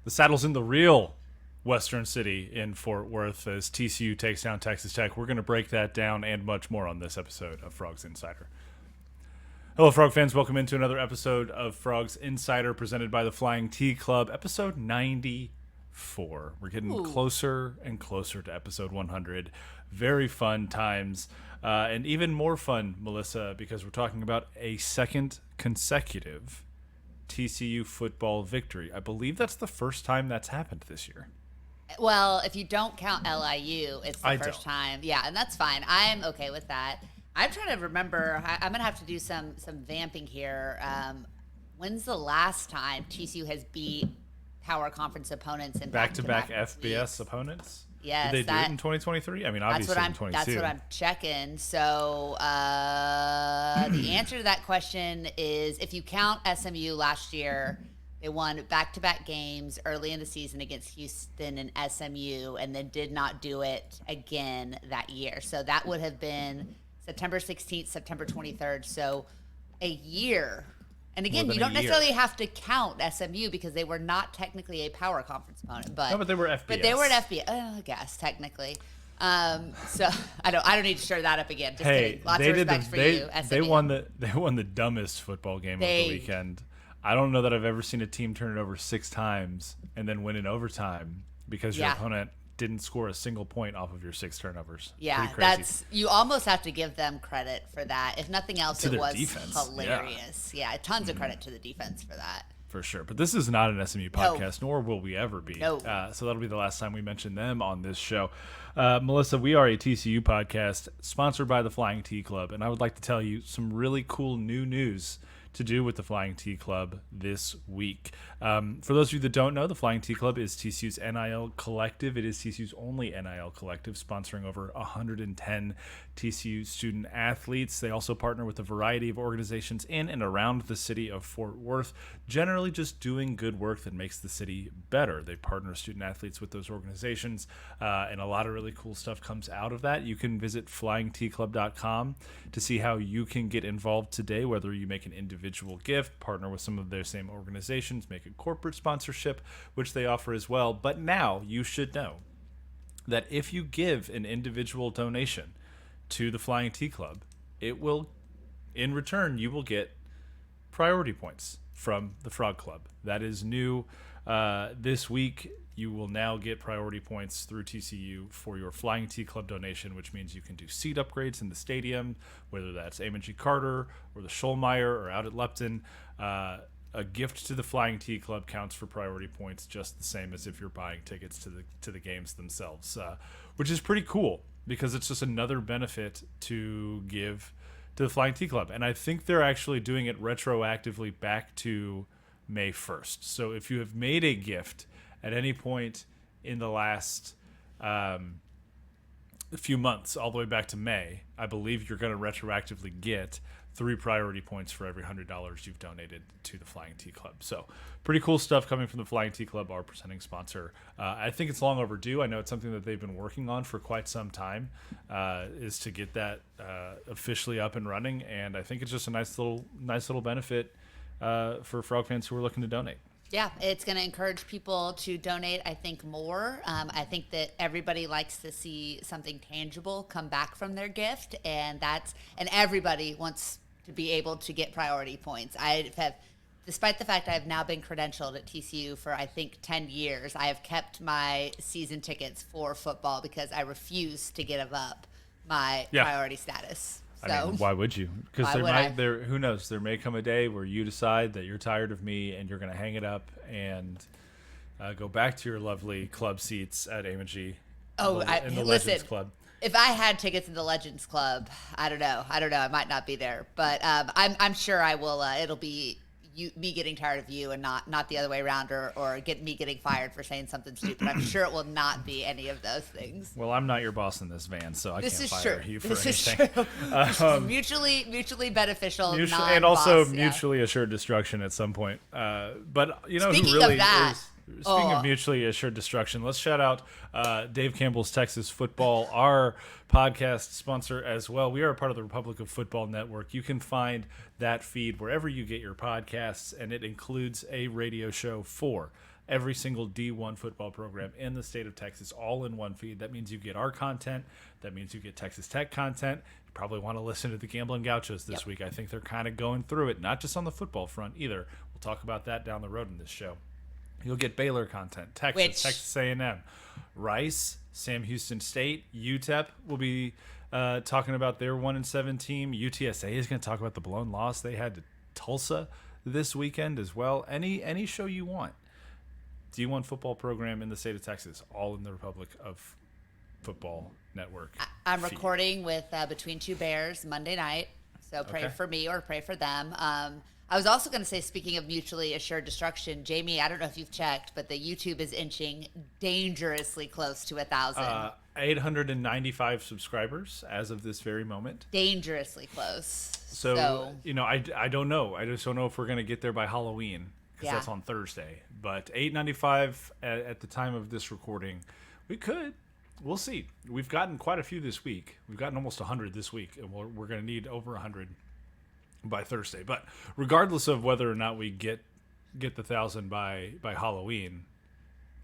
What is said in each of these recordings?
The saddle's in the real Western City in Fort Worth as TCU takes down Texas Tech. We're going to break that down and much more on this episode of Frogs Insider. Hello, Frog fans. Welcome into another episode of Frogs Insider presented by the Flying T Club, episode 94. We're getting closer and closer to episode 100. Very fun times. And even more fun, Melissa, because we're talking about a second consecutive TCU football victory. I believe that's the first time that's happened this year. Well, if you don't count LIU, it's the first time. Yeah, and that's fine. I'm okay with that. I'm trying to remember. I'm going to have to do some vamping here. When's the last time TCU has beat Power Conference opponents in back-to-back FBS opponents? Yes. Did they do it in 2023? I mean, obviously in 22. That's what I'm checking. So the answer to that question is if you count SMU last year, they won back-to-back games early in the season against Houston and SMU and then did not do it again that year. So that would have been September 16th, September 23rd. So a year. And again, you don't necessarily have to count SMU because they were not technically a power conference opponent, but they were FBS. But they were an FBS, I guess technically. So I don't need to share that up again. Just kidding. Lots of respect for you, SMU. They won the dumbest football game of the weekend. I don't know that I've ever seen a team turn it over 6 times and then win in overtime because your opponent didn't score a single point off of your 6 turnovers. Yeah, that's you almost have to give them credit for that. If nothing else, it was defense. Hilarious. Yeah, tons of credit to the defense for that. For sure. But this is not an SMU podcast, nor will we ever be. No. So that'll be the last time we mention them on this show. Melissa, we are a TCU podcast sponsored by the Flying T Club, and I would like to tell you some really cool new news to do with the Flying T Club this week. For those of you that don't know, the Flying T Club is TCU's NIL collective. It is TCU's only NIL collective, sponsoring over 110 TCU student athletes. They also partner with a variety of organizations in and around the city of Fort Worth, generally just doing good work that makes the city better. They partner student athletes with those organizations, and a lot of really cool stuff comes out of that. You can visit flyingtclub.com to see how you can get involved today, whether you make an individual gift, partner with some of their same organizations, make a corporate sponsorship, which they offer as well. But now you should know that if you give an individual donation to the Flying T Club, it will, in return, you will get priority points from the Frog Club. That is new this week. You will now get priority points through TCU for your Flying T Club donation, which means you can do seat upgrades in the stadium, whether that's Amon G. Carter or the Schollmeyer or out at Lepton. A gift to the Flying T Club counts for priority points just the same as if you're buying tickets to the games themselves, which is pretty cool because it's just another benefit to give to the Flying T Club. And I think they're actually doing it retroactively back to May 1st. So if you have made a gift at any point in the last few months, all the way back to May, I believe you're going to retroactively get 3 priority points for every $100 you've donated to the Flying T Club. So pretty cool stuff coming from the Flying T Club, our presenting sponsor. I think it's long overdue. I know it's something that they've been working on for quite some time, is to get that officially up and running. And I think it's just a nice little benefit for Frog fans who are looking to donate. Yeah, it's going to encourage people to donate, I think, more. I think that everybody likes to see something tangible come back from their gift, and everybody wants to be able to get priority points. Despite the fact I have now been credentialed at TCU for, I think, 10 years, I have kept my season tickets for football because I refuse to give up my priority status. So, I mean, why would you? Because who knows? There may come a day where you decide that you're tired of me and you're going to hang it up and go back to your lovely club seats at Amon G. In the Legends Club. If I had tickets in the Legends Club, I don't know. I might not be there, but I'm sure I will. It'll be me getting tired of you and not the other way around, or me getting fired for saying something stupid. I'm sure it will not be any of those things. Well, I'm not your boss in this van, so I can't fire you for anything. This is true. Mutually beneficial, and also mutually assured destruction at some point. But you know Speaking who really of that, is. Speaking of mutually assured destruction, let's shout out Dave Campbell's Texas Football, our podcast sponsor as well. We are a part of the Republic of Football Network. You can find that feed wherever you get your podcasts, and it includes a radio show for every single D1 football program in the state of Texas all in one feed. That means you get our content. That means you get Texas Tech content. You probably want to listen to the Gambling Gauchos this week. I think they're kind of going through it, not just on the football front either. We'll talk about that down the road in this show. You'll get Baylor content, Texas A&M, Rice, Sam Houston State, UTEP will be talking about their 1-7 team. UTSA is going to talk about the blown loss they had to Tulsa this weekend as well. Any show you want. D1 football program in the state of Texas, all in the Republic of Football Network. I'm recording with Between Two Bears Monday night, so pray for me or pray for them. I was also going to say, speaking of mutually assured destruction, Jamie, I don't know if you've checked, but the YouTube is inching dangerously close to 1,000. 895 subscribers as of this very moment. Dangerously close. So I don't know. I just don't know if we're going to get there by Halloween, because that's on Thursday. But 895 at the time of this recording. We could. We'll see. We've gotten quite a few this week. We've gotten almost 100 this week, and we're going to need over 100 by Thursday. But regardless of whether or not we get the 1,000 by Halloween,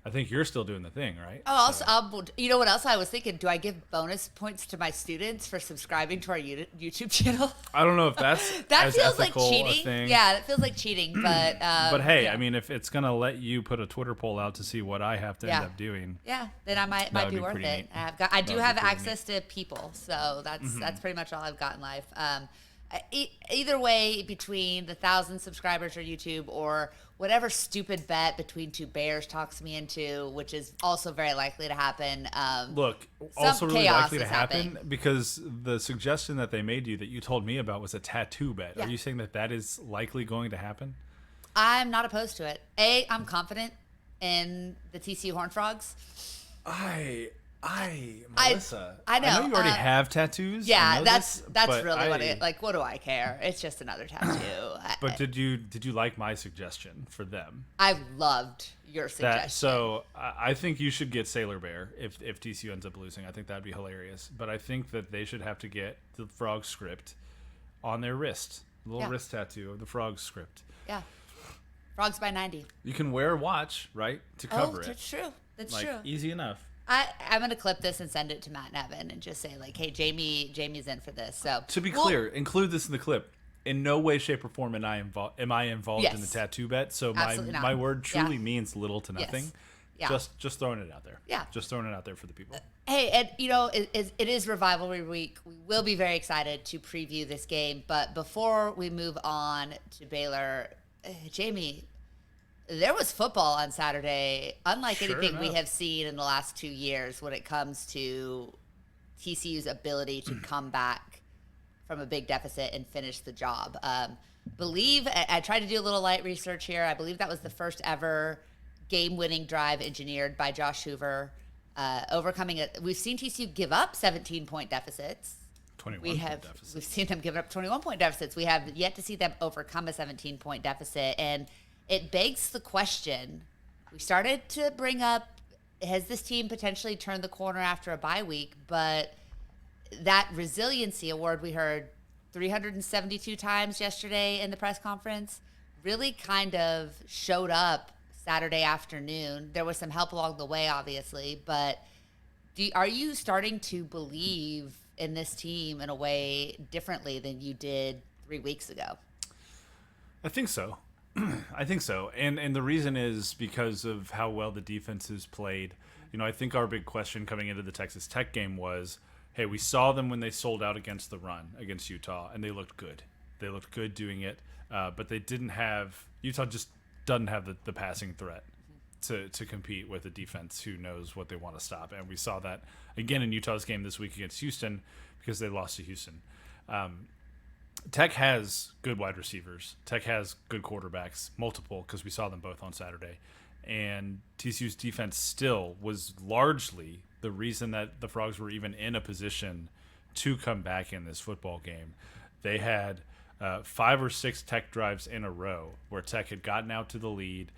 I think you're still doing the thing, right? Oh, also, you know what else I was thinking? Do I give bonus points to my students for subscribing to our YouTube channel? I don't know if that's that feels like ethical cheating. a thing. Yeah, that feels like cheating. But hey, yeah. I mean, if it's gonna let you put a Twitter poll out to see what I have to end up doing, then I might be worth it. Neat. I do have access to people, so that's pretty much all I've got in life. Either way, between the 1,000 subscribers or YouTube or whatever stupid bet Between Two Bears talks me into, which is also very likely to happen. Look, also really likely to happen happening. because the suggestion that they made you that you told me about was a tattoo bet. Yeah. Are you saying that is likely going to happen? I'm not opposed to it. I'm confident in the TCU Horned Frogs. Melissa, I know. I know you already have tattoos. Yeah, that's really what it like. What do I care? It's just another tattoo. But did you like my suggestion for them? I loved your suggestion. So I think you should get Sailor Bear if TCU ends up losing. I think that'd be hilarious. But I think that they should have to get the frog script on their wrist, a little wrist tattoo of the frog script. Yeah, Frogs by 90. You can wear a watch, right, to cover it. That's true. That's like, true. Easy enough. I'm gonna clip this and send it to Matt and Evan and just say like, hey, Jamie's in for this. So to be clear, include this in the clip. In no way, shape, or form am I involved in the tattoo bet. So my word truly means little to nothing. Yeah. Just throwing it out there. Yeah. Just throwing it out there for the people. Hey, and it is Revivalry Week. We will be very excited to preview this game. But before we move on to Baylor, Jamie, there was football on Saturday, unlike anything we have seen in the last 2 years when it comes to TCU's ability to come back from a big deficit and finish the job. I tried to do a little light research here. I believe that was the first ever game-winning drive engineered by Josh Hoover, overcoming it. We've seen TCU give up 17-point deficits. 21-point deficits. We've seen them give up 21-point deficits. We have yet to see them overcome a 17-point deficit, and it begs the question, we started to bring up, has this team potentially turned the corner after a bye week? But that resiliency award we heard 372 times yesterday in the press conference really kind of showed up Saturday afternoon. There was some help along the way, obviously, but are you starting to believe in this team in a way differently than you did 3 weeks ago? I think so. I think so. And the reason is because of how well the defense has played. I think our big question coming into the Texas Tech game was, hey, we saw them when they sold out against the run against Utah, and they looked good. They looked good doing it, but they didn't have – Utah just doesn't have the passing threat to compete with a defense who knows what they want to stop. And we saw that again in Utah's game this week against Houston because they lost to Houston. Tech has good wide receivers. Tech has good quarterbacks, multiple, because we saw them both on Saturday. And TCU's defense still was largely the reason that the Frogs were even in a position to come back in this football game. They had 5 or 6 Tech drives in a row where Tech had gotten out to the lead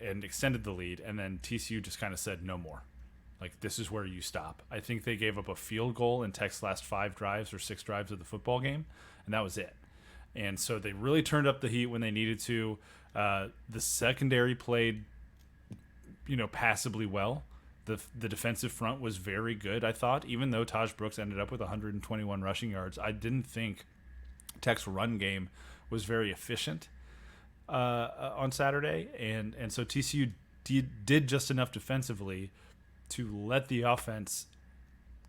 and extended the lead, and then TCU just kind of said no more. Like, this is where you stop. I think they gave up a field goal in Tech's last 5 drives or 6 drives of the football game, and that was it. And so they really turned up the heat when they needed to. The secondary played passably well. The defensive front was very good, I thought, even though Taj Brooks ended up with 121 rushing yards. I didn't think Tech's run game was very efficient on Saturday, and so TCU did just enough defensively to let the offense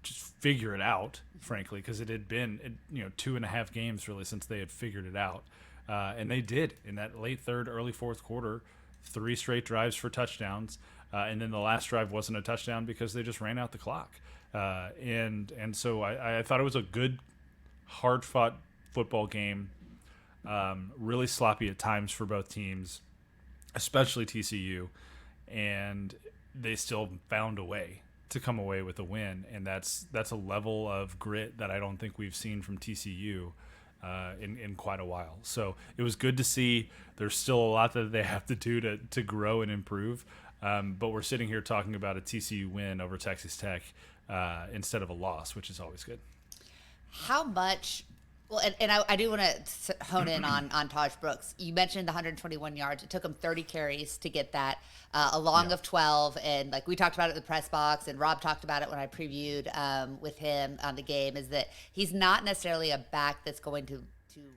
just figure it out, frankly, because it had been 2.5 games really since they had figured it out, and they did in that late third, early fourth quarter, 3 straight drives for touchdowns, and then the last drive wasn't a touchdown because they just ran out the clock, and so I thought it was a good, hard fought football game. Really sloppy at times for both teams, especially TCU, and they still found a way to come away with a win, and that's a level of grit that I don't think we've seen from TCU in quite a while. So it was good to see. There's still a lot that they have to do to grow and improve, but we're sitting here talking about a TCU win over Texas Tech instead of a loss, which is always good. How much? Well, and I do want to hone in on Taj Brooks. You mentioned the 121 yards. It took him 30 carries to get that, a long of 12. And like we talked about it in the press box, and Rob talked about it when I previewed with him on the game, is that he's not necessarily a back that's going to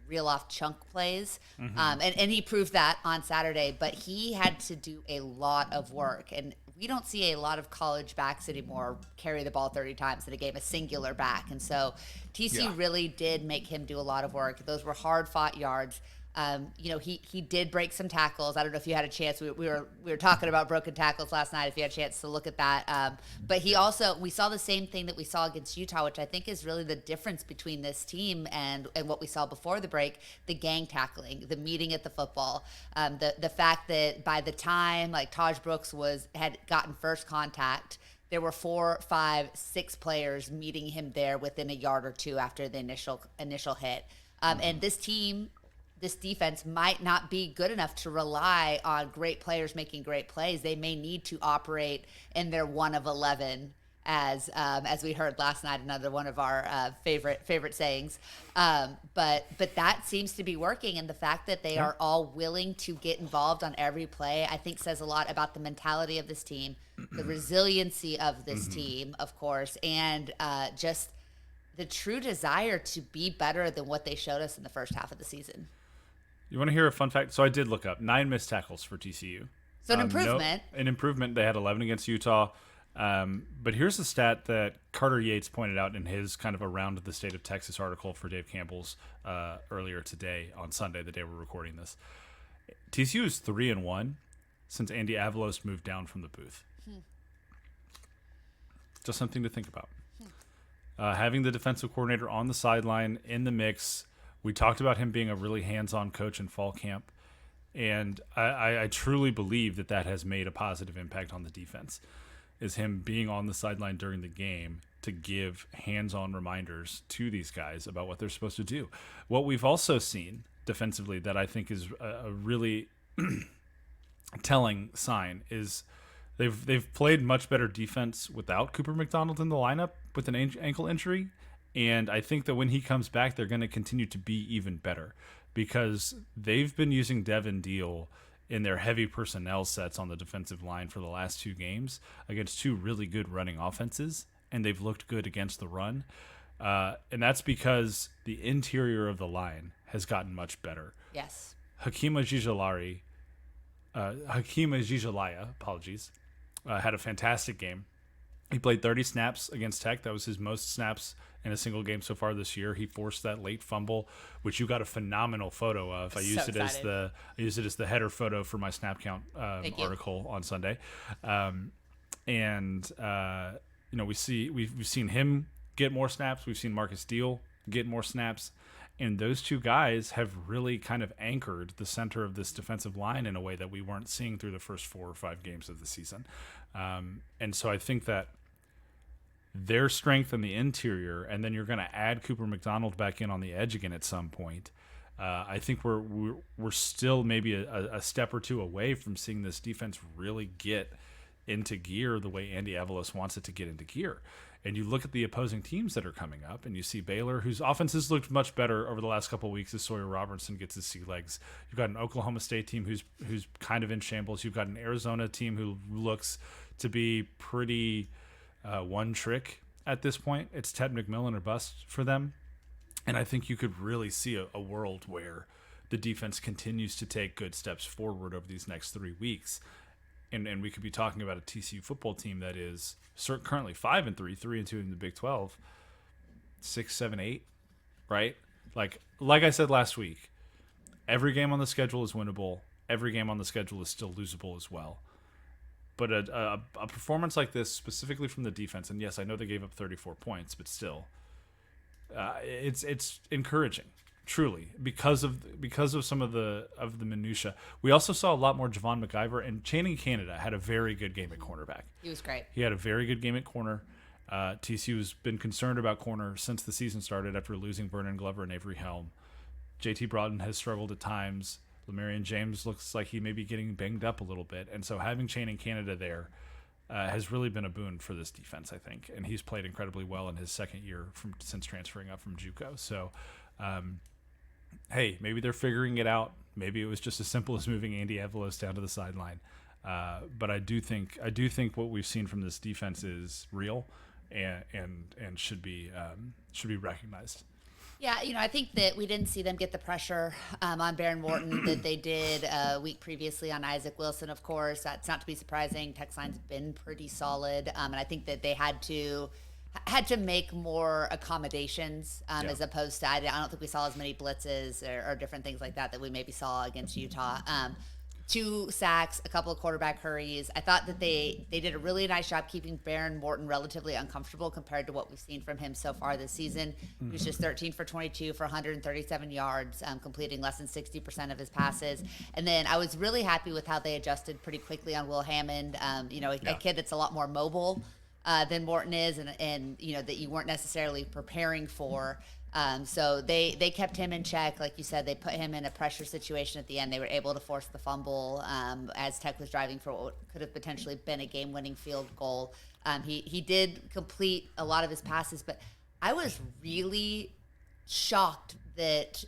reel off chunk plays. And he proved that on Saturday, but he had to do a lot of work. And we don't see a lot of college backs anymore carry the ball 30 times in a game, a singular back. And so TCU really did make him do a lot of work. Those were hard fought yards. He did break some tackles. I don't know if you had a chance. We were talking about broken tackles last night, if you had a chance to look at that. But we saw the same thing that we saw against Utah, which I think is really the difference between this team and what we saw before the break, the gang tackling, the meeting at the football, the fact that by the time like Taj Brooks had gotten first contact, there were 4, 5, 6 players meeting him there within a yard or two after the initial hit. And this defense might not be good enough to rely on great players making great plays. They may need to operate in their 1 of 11, as we heard last night, another one of our favorite sayings. But that seems to be working, and the fact that they are all willing to get involved on every play, I think says a lot about the mentality of this team, the resiliency of this team, of course, and just the true desire to be better than what they showed us in the first half of the season. You want to hear a fun fact? So I did look up 9 missed tackles for TCU. So an improvement. An improvement. They had 11 against Utah. But here's the stat that Carter Yates pointed out in his kind of around the state of Texas article for Dave Campbell's earlier today on Sunday, the day we're recording this. TCU is 3-1 since Andy Avalos moved down from the booth. Just something to think about. Having the defensive coordinator on the sideline in the mix. We talked about him being a really hands-on coach in fall camp, and I truly believe that has made a positive impact on the defense, is him being on the sideline during the game to give hands-on reminders to these guys about what they're supposed to do. What we've also seen defensively that I think is a really telling sign is they've played much better defense without Cooper McDonald in the lineup with an ankle injury. And I think that when he comes back, they're going to continue to be even better because they've been using Devin Deal in their heavy personnel sets on the defensive line for the last 2 games against 2 really good running offenses, and they've looked good against the run. And that's because the interior of the line has gotten much better. Yes. Hakima Jijalaya, had a fantastic game. He played 30 snaps against Tech. That was his most snaps in a single game so far this year. He forced that late fumble, which you got a phenomenal photo of. I used it as the header photo for my snap count article on Sunday. We've seen him get more snaps. We've seen Marcus Steele get more snaps. And those 2 guys have really kind of anchored the center of this defensive line in a way that we weren't seeing through the first 4 or 5 games of the season. And so I think that their strength in the interior, and then you're going to add Cooper McDonald back in on the edge again at some point. I think we're still maybe a step or 2 away from seeing this defense really get into gear the way Andy Avalos wants it to get into gear. And you look at the opposing teams that are coming up, and you see Baylor, whose offense has looked much better over the last couple of weeks as Sawyer Robertson gets his sea legs. You've got an Oklahoma State team who's kind of in shambles. You've got an Arizona team who looks to be pretty one trick at this point. It's Ted McMillan or bust for them. And I think you could really see a world where the defense continues to take good steps forward over these next 3 weeks. And we could be talking about a TCU football team that is currently 5-3, 3-2 in the Big 12, 6, 7, 8, right? Like I said last week, every game on the schedule is winnable. Every game on the schedule is still losable as well. But a performance like this, specifically from the defense, and yes, I know they gave up 34 points, but still, it's encouraging. Truly, because of some of the minutia. We also saw a lot more Javon McIver, and Channing Canada had a very good game at cornerback. He was great. He had a very good game at corner. TCU has been concerned about corner since the season started after losing Vernon Glover and Avery Helm. JT Broughton has struggled at times. Lemarian James looks like he may be getting banged up a little bit, and so having Channing Canada there has really been a boon for this defense, I think. And he's played incredibly well in his second year since transferring up from JUCO. So. Hey, maybe they're figuring it out. Maybe it was just as simple as moving Andy Avalos down to the sideline. But I do think what we've seen from this defense is real and should be recognized. Yeah, I think that we didn't see them get the pressure on Baron Morton that they did a week previously on Isaac Wilson, of course. That's not to be surprising. Tex line's been pretty solid. And I think that they had to make more accommodations as opposed to, I don't think we saw as many blitzes or different things like that we maybe saw against Utah. 2 sacks, a couple of quarterback hurries. I thought that they did a really nice job keeping Baron Morton relatively uncomfortable compared to what we've seen from him so far this season. He was just 13 for 22 for 137 yards, completing less than 60% of his passes. And then I was really happy with how they adjusted pretty quickly on Will Hammond, a kid that's a lot more mobile than Morton is, and that you weren't necessarily preparing for. So they kept him in check. Like you said, they put him in a pressure situation at the end. They were able to force the fumble as Tech was driving for what could have potentially been a game-winning field goal. He did complete a lot of his passes, but I was really shocked that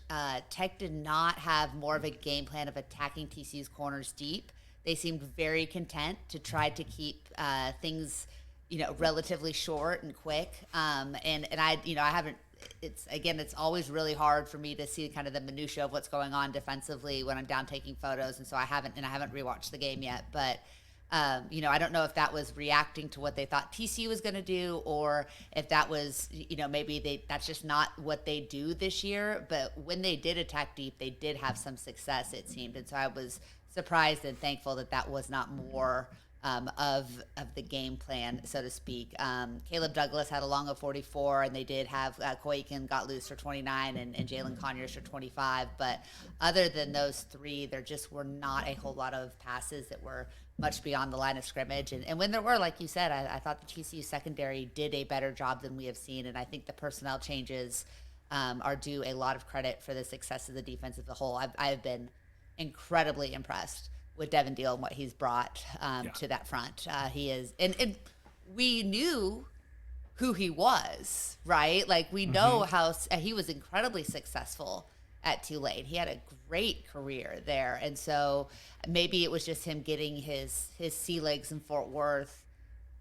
Tech did not have more of a game plan of attacking TCU's corners deep. They seemed very content to try to keep things relatively short and quick. And I haven't, it's always really hard for me to see kind of the minutia of what's going on defensively when I'm down taking photos. And so I haven't rewatched the game yet, but I don't know if that was reacting to what they thought TCU was going to do, or if that was, maybe that's just not what they do this year. But when they did attack deep, they did have some success, it seemed. And so I was surprised and thankful that was not more of the game plan, so to speak. Caleb Douglas had a long of 44, and they did have Koiken got loose for 29 and Jalen Conyers for 25. But other than those 3, there just were not a whole lot of passes that were much beyond the line of scrimmage. And when there were, like you said, I thought the TCU secondary did a better job than we have seen. And I think the personnel changes are due a lot of credit for the success of the defense as a whole. I've been incredibly impressed with Devin Deal and what he's brought to that front. He is, and we knew who he was, right? Like we know how he was incredibly successful at Tulane. He had a great career there. And so maybe it was just him getting his sea legs in Fort Worth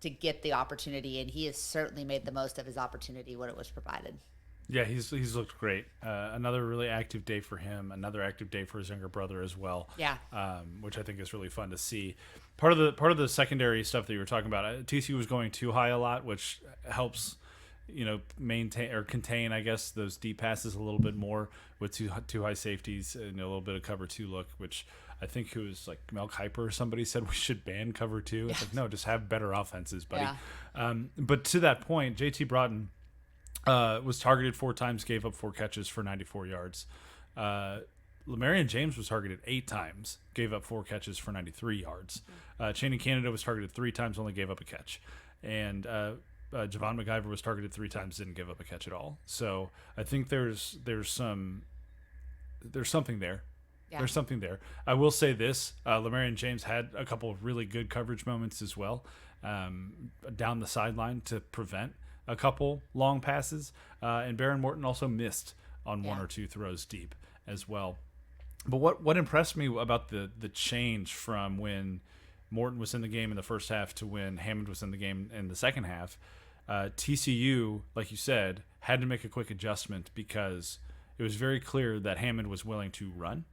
to get the opportunity. And he has certainly made the most of his opportunity when it was provided. Yeah, he's looked great. Another really active day for him. Another active day for his younger brother as well. Yeah, which I think is really fun to see. Part of the secondary stuff that you were talking about, TCU was going too high a lot, which helps, maintain or contain, I guess, those deep passes a little bit more with two high safeties and a little bit of cover 2 look, which I think it was like Mel Kiper or somebody said we should ban cover 2. It's like, no, just have better offenses, buddy. Yeah. But to that point, JT Broughton was targeted 4 times, gave up 4 catches for 94 yards. Lemarian James was targeted 8 times, gave up 4 catches for 93 yards. Channing Canada was targeted 3 times, only gave up a catch. And Javon McIver was targeted 3 times, didn't give up a catch at all. So I think there's something there. Yeah. There's something there. I will say this, Lemarian James had a couple of really good coverage moments as well, down the sideline to prevent a couple long passes, and Baron Morton also missed on one Yeah. or two throws deep as well. But what impressed me about the change from when Morton was in the game in the first half to when Hammond was in the game in the second half, TCU, like you said, had to make a quick adjustment because it was very clear that Hammond was willing to run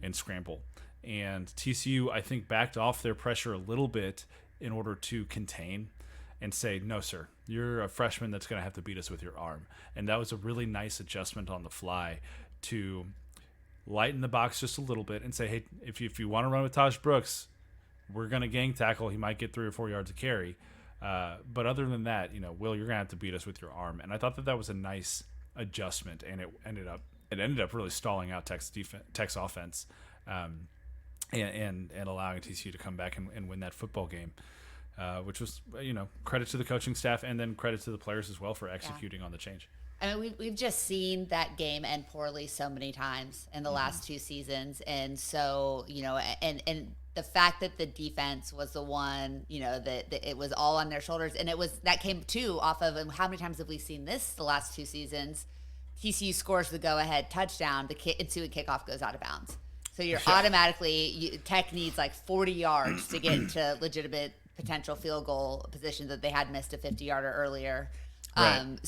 and scramble. And TCU, I think, backed off their pressure a little bit in order to contain and say, no, sir, you're a freshman that's going to have to beat us with your arm. And that was a really nice adjustment on the fly to lighten the box just a little bit and say, hey, if you want to run with Taj Brooks, we're going to gang tackle. He might get 3 or 4 yards of carry. But other than that, Will, you're going to have to beat us with your arm. And I thought that was a nice adjustment, and it ended up really stalling out Tech's offense, and allowing TCU to come back and win that football game, which was, credit to the coaching staff and then credit to the players as well for executing on the change. I mean, we've just seen that game end poorly so many times in the last 2 seasons. And so, and the fact that the defense was the one, that it was all on their shoulders. And that came too off of, and how many times have we seen this the last 2 seasons? TCU scores the go-ahead touchdown, the ensuing kickoff goes out of bounds. So you're automatically, Tech needs like 40 yards to get into legitimate potential field goal position that they had missed a 50-yarder earlier. Right.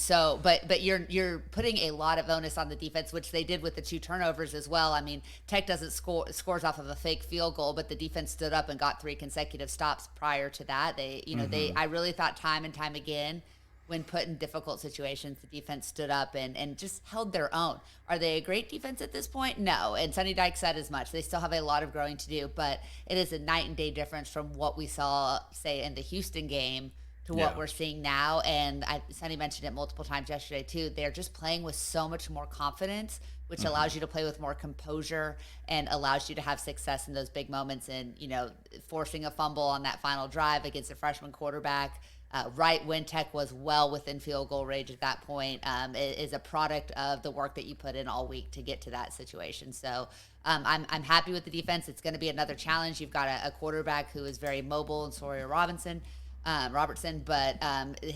But you're putting a lot of onus on the defense, which they did with the 2 turnovers as well. I mean, Tech doesn't scores off of a fake field goal, but the defense stood up and got 3 consecutive stops prior to that. I really thought time and time again, when put in difficult situations, the defense stood up and just held their own. Are they a great defense at this point? No. And Sonny Dykes said as much. They still have a lot of growing to do, but it is a night and day difference from what we saw, say, in the Houston game to what we're seeing now. And Sonny mentioned it multiple times yesterday too. They're just playing with so much more confidence, which allows you to play with more composure and allows you to have success in those big moments. And, forcing a fumble on that final drive against a freshman quarterback, right when Tech was well within field goal range at that point, is a product of the work that you put in all week to get to that situation. So I'm happy with the defense. It's going to be another challenge. You've got a quarterback who is very mobile, and Sawyer Robertson, but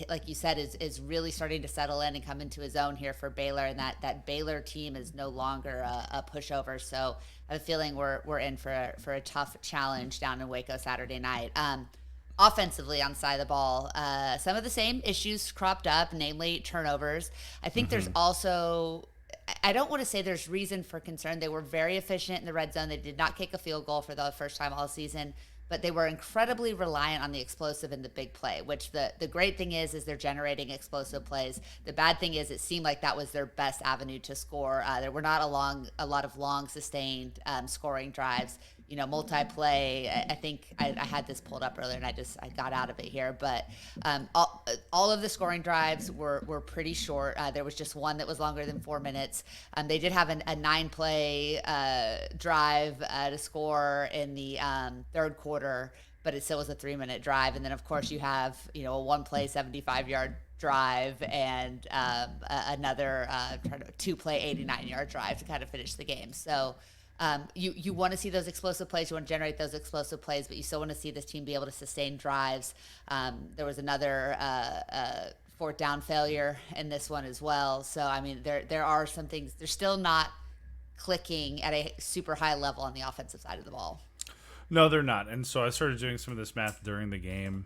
like you said, is really starting to settle in and come into his own here for Baylor, and that Baylor team is no longer a pushover. So I have a feeling we're in for a tough challenge down in Waco Saturday night. Offensively on the side of the ball, some of the same issues cropped up, namely turnovers. I think there's also, I don't want to say there's reason for concern. They were very efficient in the red zone. They did not kick a field goal for the first time all season, but they were incredibly reliant on the explosive and the big play, which the great thing is they're generating explosive plays. The bad thing is it seemed like that was their best avenue to score. There were not a lot of long sustained scoring drives. Multi-play. I think I had this pulled up earlier and I got out of it here, but all of the scoring drives were pretty short. There was just one that was longer than 4 minutes. They did have a 9-play drive to score in the third quarter, but it still was a 3-minute drive. And then of course you have, a 1-play 75-yard drive and another 2-play 89-yard drive to kind of finish the game. So you want to see those explosive plays. You want to generate those explosive plays, but you still want to see this team be able to sustain drives. There was another 4th down failure in this one as well. So, I mean, there are some things. They're still not clicking at a super high level on the offensive side of the ball. No, they're not. And so I started doing some of this math during the game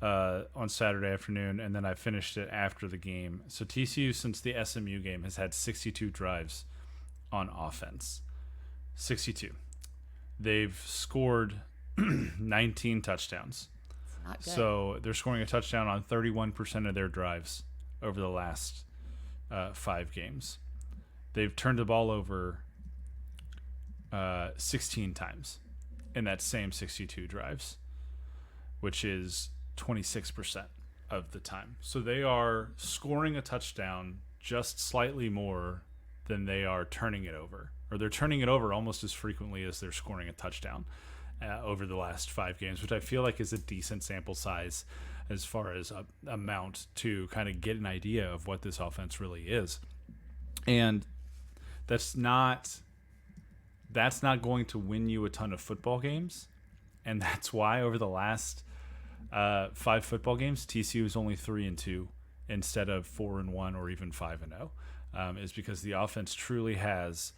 on Saturday afternoon, and then I finished it after the game. So TCU, since the SMU game, has had 62 drives on offense. 62. They've scored 19 touchdowns. Not good. So they're scoring a touchdown on 31% of their drives over the last 5 games. They've turned the ball over 16 times in that same 62 drives, which is 26% of the time. So they are scoring a touchdown just slightly more than they are turning it over. Or they're turning it over almost as frequently as they're scoring a touchdown over the last 5 games, which I feel like is a decent sample size as far as amount to kind of get an idea of what this offense really is. And that's not going to win you a ton of football games. And that's why over the last 5 football games, TCU is only 3-2 instead of 4-1 or even 5-0, is because the offense truly has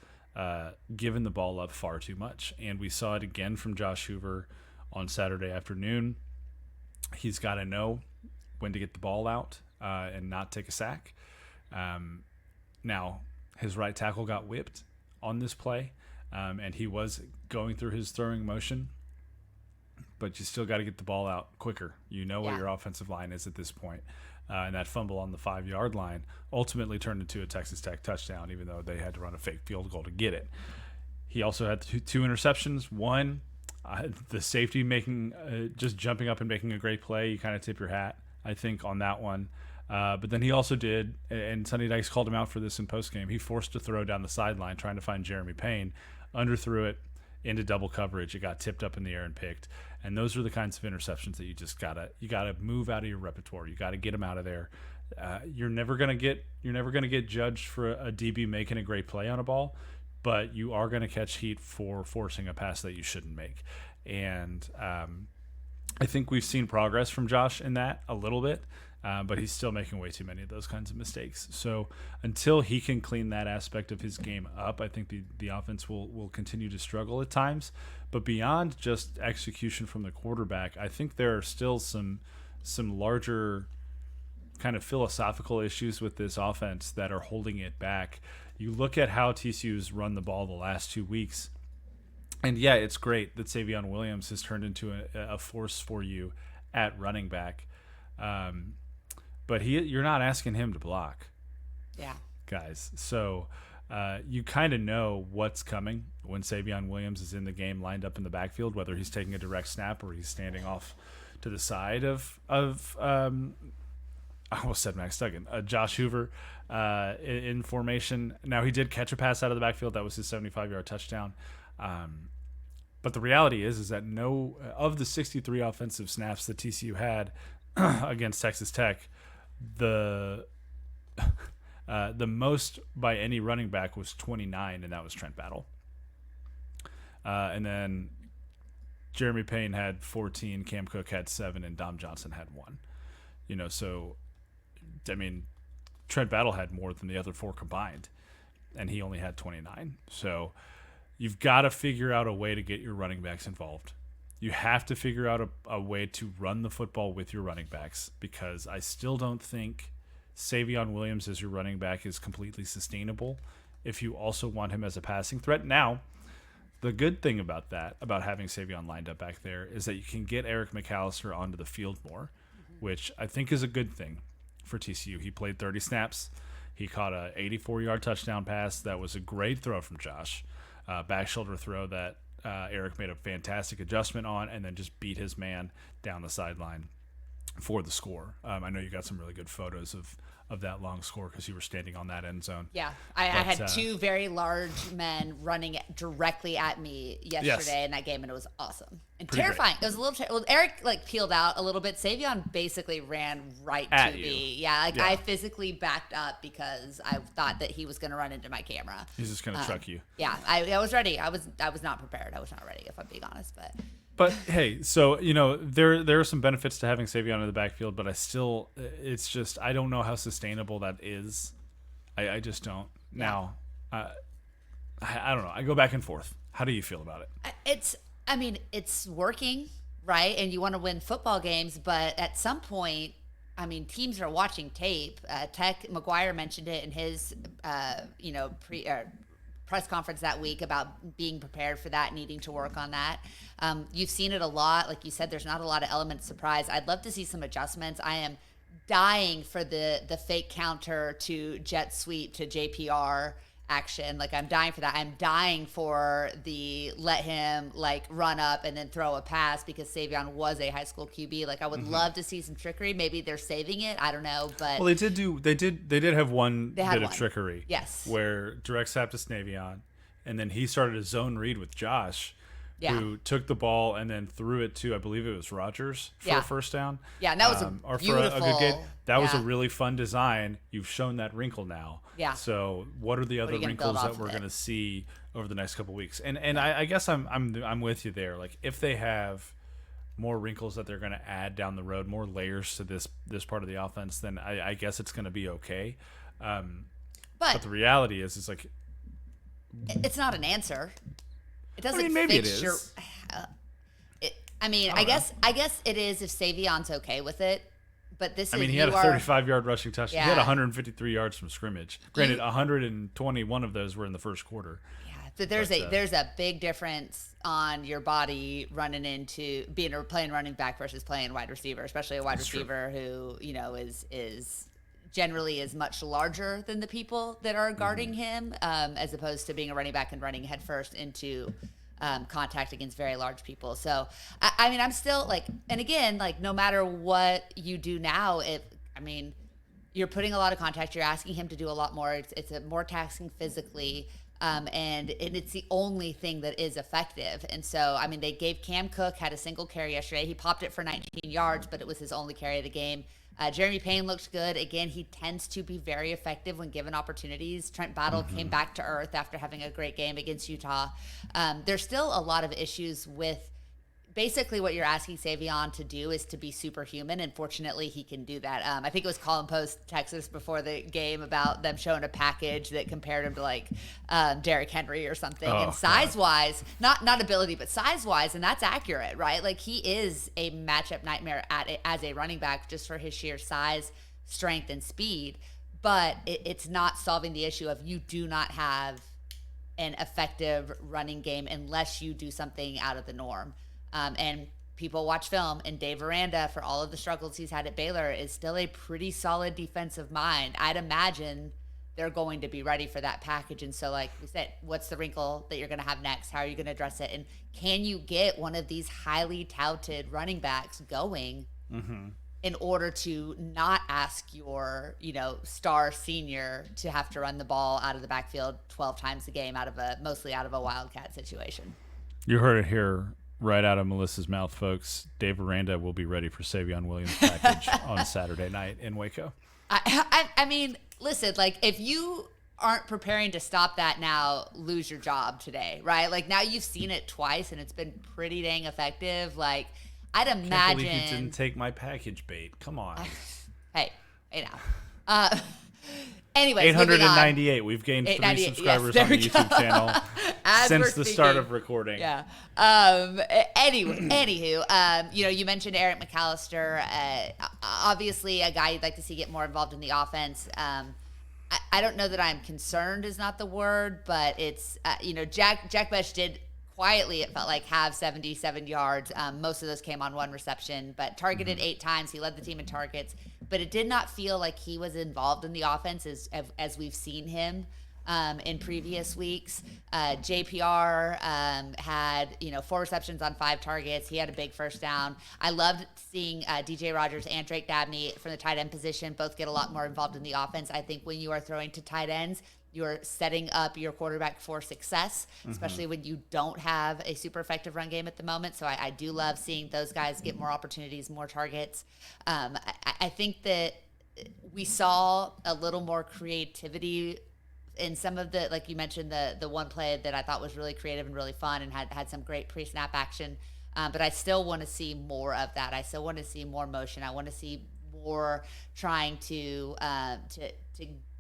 given the ball up far too much. And we saw it again from Josh Hoover on Saturday afternoon. He's got to know when to get the ball out and not take a sack. Now, his right tackle got whipped on this play, and he was going through his throwing motion, but you still got to get the ball out quicker. You know what your offensive line is at this point. And that fumble on the 5-yard line ultimately turned into a Texas Tech touchdown, even though they had to run a fake field goal to get it. He also had two interceptions. One, the safety just jumping up and making a great play. You kind of tip your hat, I think, on that one. But then he also did, and Sonny Dykes called him out for this in postgame, he forced a throw down the sideline trying to find Jeremy Payne, underthrew it into double coverage. It got tipped up in the air and picked. And those are the kinds of interceptions that you just gotta move out of your repertoire. You gotta get them out of there. You're never gonna get judged for a DB making a great play on a ball, but you are gonna catch heat for forcing a pass that you shouldn't make. And I think we've seen progress from Josh in that a little bit. But he's still making way too many of those kinds of mistakes. So until he can clean that aspect of his game up, I think the offense will continue to struggle at times. But beyond just execution from the quarterback, I think there are still some larger kind of philosophical issues with this offense that are holding it back. You look at how TCU's run the ball the last 2 weeks, and yeah, it's great that Savion Williams has turned into a force for you at running back. But you're not asking him to block. Yeah. Guys. So you kind of know what's coming when Savion Williams is in the game lined up in the backfield, whether he's taking a direct snap or he's standing off to the side of I almost said Max Duggan, Josh Hoover in formation. Now, he did catch a pass out of the backfield. That was his 75-yard touchdown. But the reality is that no of the 63 offensive snaps that TCU had against Texas Tech, the most by any running back was 29, and that was Trent Battle. And then Jeremy Payne had 14, Cam Cook had 7, and Dom Johnson had 1. So, I mean, Trent Battle had more than the other 4 combined, and he only had 29. So you've got to figure out a way to get your running backs involved. You have to figure out a way to run the football with your running backs, because I still don't think Savion Williams as your running back is completely sustainable if you also want him as a passing threat. Now, the good thing about having Savion lined up back there, is that you can get Eric McAllister onto the field more, which I think is a good thing for TCU. He played 30 snaps. He caught a 84-yard touchdown pass. That was a great throw from Josh. Back shoulder throw that Eric made a fantastic adjustment on, and then just beat his man down the sideline for the score. I know you got some really good photos of that long score because you were standing on that end zone. Yeah, I had 2 very large men running directly at me yesterday in that game, and it was awesome and Pretty terrifying. great. It was a little. Eric peeled out a little bit. Savion basically ran right at to you. me. Yeah, I physically backed up because I thought that he was going to run into my camera. He's just going to truck you. Yeah, I was ready. I was not prepared. I was not ready, if I'm being honest, But hey, so there are some benefits to having Savion in the backfield, but it's just I don't know how sustainable that is. I just don't. Now, I don't know. I go back and forth. How do you feel about it? It's working, right? And you want to win football games, but at some point, teams are watching tape. McGuire mentioned it in his press conference that week about being prepared for that, needing to work on that. You've seen it a lot. Like you said, there's not a lot of element of surprise. I'd love to see some adjustments. I am dying for the fake counter to jet sweep to JPR action. Like, I'm dying for that. I'm dying for the let him run up and then throw a pass, because Savion was a high school QB. Like, I would love to see some trickery. Maybe they're saving it. I don't know, but they did have one bit of trickery. Yes. Where direct snap to Savion, and then he started a zone read with Josh, who took the ball and then threw it to, I believe it was Rogers for a first down. Yeah, and that was beautiful. For a good game. That was a really fun design. You've shown that wrinkle now. Yeah. So what are the other wrinkles that we're going to see over the next couple of weeks? And I guess I'm with you there. Like, if they have more wrinkles that they're going to add down the road, more layers to this part of the offense, then I guess it's going to be okay. But the reality is, it's like it's not an answer. It doesn't. I mean, maybe fix it your. is. I guess it is if Savion's okay with it. But this is. He had a 35-yard rushing touchdown. Yeah. He had 153 yards from scrimmage. Granted, 121 of those were in the first quarter. Yeah, but there's a big difference on your body running into playing running back versus playing wide receiver, especially a wide receiver who is generally is much larger than the people that are guarding him, as opposed to being a running back and running headfirst into contact against very large people. So, I'm still like, and again, like no matter what you do now, you're putting a lot of contact. You're asking him to do a lot more. It's a more taxing physically. And it's the only thing that is effective. And so, they gave Cam Cook had a single carry yesterday. He popped it for 19 yards, but it was his only carry of the game. Jeremy Payne looked good. Again, he tends to be very effective when given opportunities. Trent Battle came back to earth after having a great game against Utah. There's still a lot of issues with basically what you're asking Savion to do is to be superhuman, and fortunately he can do that. I think it was Colin Post Texas before the game about them showing a package that compared him to like Derrick Henry or something. And size-wise, not ability, but size-wise, and that's accurate, right? Like he is a matchup nightmare as a running back just for his sheer size, strength, and speed. But it's not solving the issue of you do not have an effective running game unless you do something out of the norm. And people watch film, and Dave Aranda, for all of the struggles he's had at Baylor, is still a pretty solid defensive mind. I'd imagine they're going to be ready for that package. And so, like we said, what's the wrinkle that you're going to have next? How are you going to address it? And can you get one of these highly touted running backs going in order to not ask your, star senior to have to run the ball out of the backfield 12 times a game mostly out of a Wildcat situation? You heard it here. Right out of Melissa's mouth, folks. Dave Aranda will be ready for Savion Williams' package on Saturday night in Waco. Listen, like if you aren't preparing to stop that now, lose your job today, right? Like now you've seen it twice and it's been pretty dang effective. Like I'd imagine. I can't believe you didn't take my package bait. Come on. Hey now. Anyways, 898. We've gained 3 subscribers on the YouTube channel since the start of recording. Yeah. Anywho, you mentioned Eric McAllister. Obviously, a guy you'd like to see get more involved in the offense. I don't know that I'm concerned is not the word, but it's Jack Bush did quietly, it felt like, have 77 yards. Most of those came on one reception, but targeted 8 times. He led the team in targets, but it did not feel like he was involved in the offense as we've seen him in previous weeks. JPR had 4 receptions on 5 targets. He had a big first down. I loved seeing DJ Rogers and Drake Dabney from the tight end position both get a lot more involved in the offense. I think when you are throwing to tight ends, you're setting up your quarterback for success, especially when you don't have a super effective run game at the moment. So I do love seeing those guys get more opportunities, more targets. I think that we saw a little more creativity in some of the, like you mentioned, the one play that I thought was really creative and really fun and had some great pre-snap action. But I still want to see more of that. I still want to see more motion. I want to see more trying to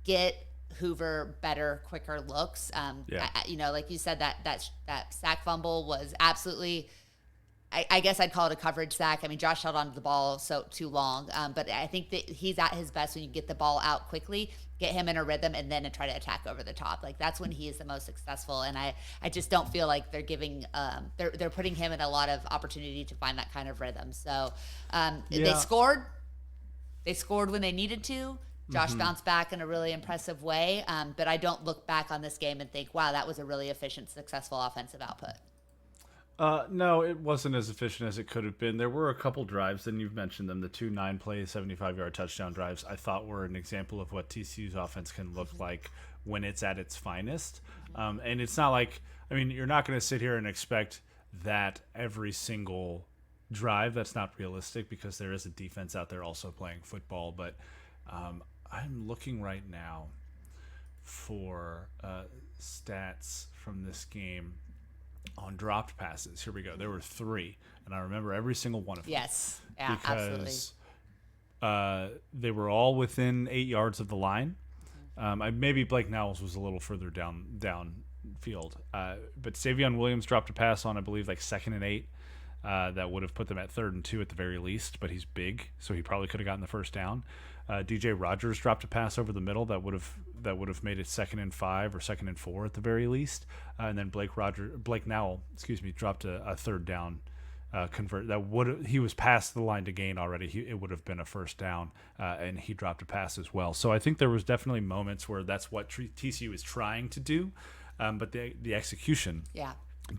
get Hoover better, quicker looks. Like you said, that sack fumble was absolutely, I guess I'd call it a coverage sack. Josh held onto the ball too long, but I think that he's at his best when you get the ball out quickly, get him in a rhythm, and then try to attack over the top. Like that's when he is the most successful. And I just don't feel like they're giving they're putting him in a lot of opportunity to find that kind of rhythm. So they scored when they needed to. Josh bounced back in a really impressive way, but I don't look back on this game and think, wow, that was a really efficient, successful offensive output. No, it wasn't as efficient as it could have been. There were a couple drives, and you've mentioned them, the 2 9-play, 75-yard touchdown drives, I thought were an example of what TCU's offense can look like when it's at its finest. And it's not like, you're not going to sit here and expect that every single drive. That's not realistic because there is a defense out there also playing football, but I'm looking right now for stats from this game on dropped passes. Here we go. There were 3. and I remember every single one of them. Yes. Yeah, absolutely. Because they were all within 8 yards of the line. Maybe Blake Nowels was a little further downfield. But Savion Williams dropped a pass on, I believe, like 2nd and 8. That would have put them at 3rd and 2 at the very least, but he's big, so he probably could have gotten the first down. DJ Rogers dropped a pass over the middle that would have made it 2nd and 5 or 2nd and 4 at the very least. And then Blake Nowell, dropped a 3rd down convert that he was past the line to gain already. It would have been a first down, and he dropped a pass as well. So I think there was definitely moments where that's what TCU is trying to do, but the execution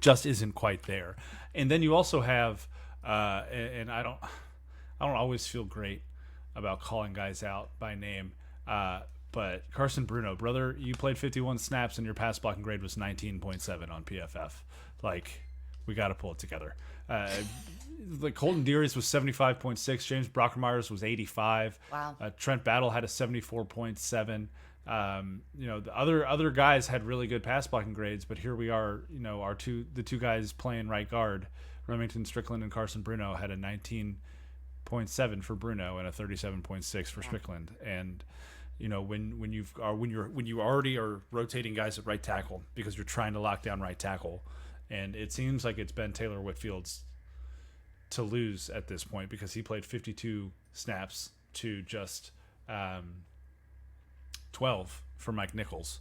just isn't quite there. And then you also have, and I don't always feel great about calling guys out by name, but Carson Bruno, brother, you played 51 snaps and your pass blocking grade was 19.7 on PFF. Like, we got to pull it together. Like Colton Deary's was 75.6. James Brockermeyer's was 85. Wow. Trent Battle had a 74.7. The other guys had really good pass blocking grades, but here we are. The two guys playing right guard, Remington Strickland and Carson Bruno, had a 19.7 for Bruno and a 37.6 for Strickland. And when you already are rotating guys at right tackle because you're trying to lock down right tackle. And it seems like it's been Taylor Whitfield's to lose at this point because he played 52 snaps to just 12 for Mike Nichols.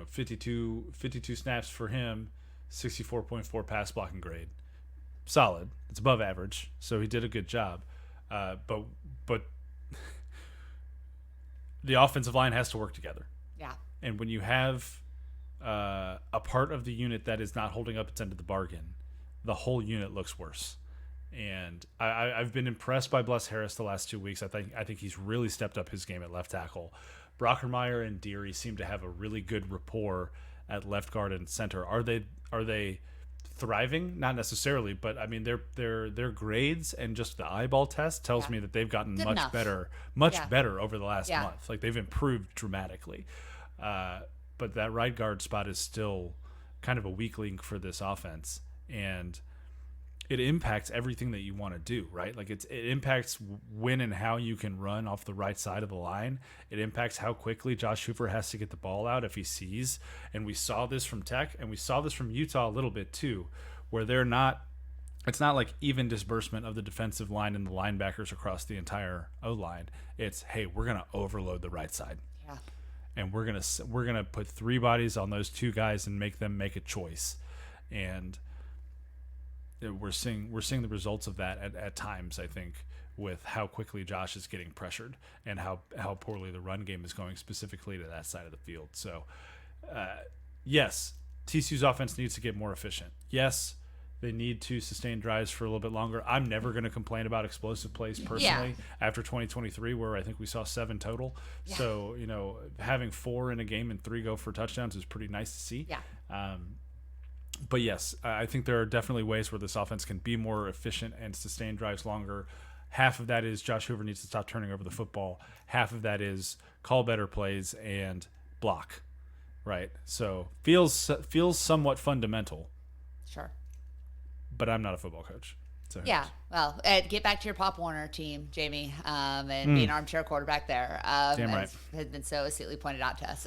52 snaps for him, 64.4 pass blocking grade. Solid. It's above average, so he did a good job. But the offensive line has to work together. Yeah. And when you have a part of the unit that is not holding up its end of the bargain, the whole unit looks worse. And I've been impressed by Bless Harris the last 2 weeks. I think he's really stepped up his game at left tackle. Brockermeyer and Deary seem to have a really good rapport at left guard and center. Are they thriving? Not necessarily, but I mean their grades and just the eyeball test tells me that they've gotten much better over the last month. Like they've improved dramatically. But that right guard spot is still kind of a weak link for this offense, and it impacts everything that you want to do, right? Like it impacts when and how you can run off the right side of the line. It impacts how quickly Josh Hoover has to get the ball out if he sees. And we saw this from Tech, and we saw this from Utah a little bit too, where it's not like even disbursement of the defensive line and the linebackers across the entire O-line. It's, hey, we're going to overload the right side. Yeah. And we're gonna put 3 bodies on those 2 guys and make them make a choice, and we're seeing the results of that at times. I think with how quickly Josh is getting pressured and how poorly the run game is going specifically to that side of the field. So, yes, TCU's offense needs to get more efficient. Yes, they need to sustain drives for a little bit longer. I'm never going to complain about explosive plays personally after 2023, where I think we saw 7 total. Yeah. So, having 4 in a game and 3 go for touchdowns is pretty nice to see. Yeah. But yes, I think there are definitely ways where this offense can be more efficient and sustain drives longer. Half of that is Josh Hoover needs to stop turning over the football. Half of that is call better plays and block, right? So feels somewhat fundamental. Sure. But I'm not a football coach. So yeah, well, get back to your Pop Warner team, Jamie, and be an armchair quarterback there. Damn right. Has been so astutely pointed out to us.